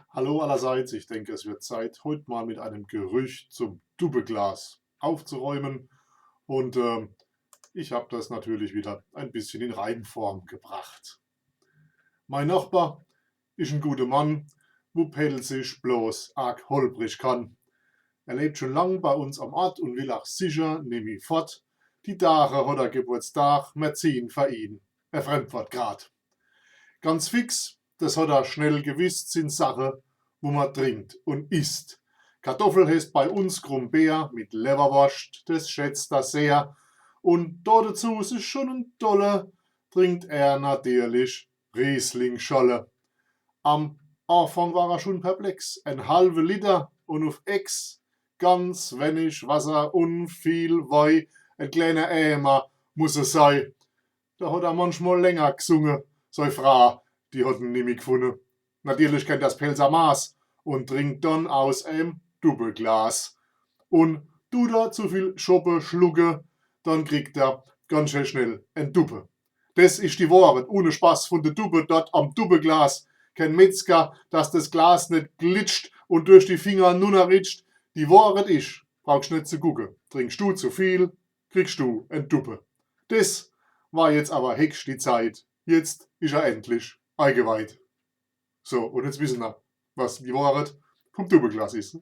Hallo allerseits, ich denke, es wird Zeit, heute mal mit einem Gerücht zum Dubbeglas aufzuräumen. Und ich habe das natürlich wieder ein bisschen in Reinform gebracht. Mein Nachbar ist ein guter Mann, wo sich bloß arg holprig kann. Er lebt schon lang bei uns am Ort und will auch sicher nämlich fort. Die Tage hat er Geburtstag, wir ziehen für ihn. Er fremdwort grad. Ganz fix, das hat er schnell gewusst, sind Sachen, wo man trinkt und isst. Kartoffel heißt bei uns Grumbeer mit Leberwurst, das schätzt er sehr. Und da dazu ist es schon ein Tolle, trinkt er natürlich Rieslingscholle. Am Anfang war er schon perplex, ein halbe Liter und auf Ex, ganz wenig Wasser und viel Weih, ein kleiner Eimer muss es sein. Da hat er manchmal länger gesungen. Seine Frau, die hat ihn nimmer gefunden. Natürlich kennt das Pelzer Maß und trinkt dann aus einem Doppelglas. Und tut er zu viel Schoppe schlucke, dann kriegt er ganz schön schnell ein Duppe. Das ist die Wahrheit, ohne Spaß von der Duppe dort am Duppeglas. Kein Metzger, dass das Glas nicht glitscht und durch die Finger nur noch ritscht. Die Wahrheit ist, brauchst nicht zu gucken. Trinkst du zu viel, kriegst du ein Duppe. Das war jetzt aber hex die Zeit. Jetzt ist er endlich eingeweiht. So, und jetzt wissen wir, was die Wahrheit vom Doppelglas ist.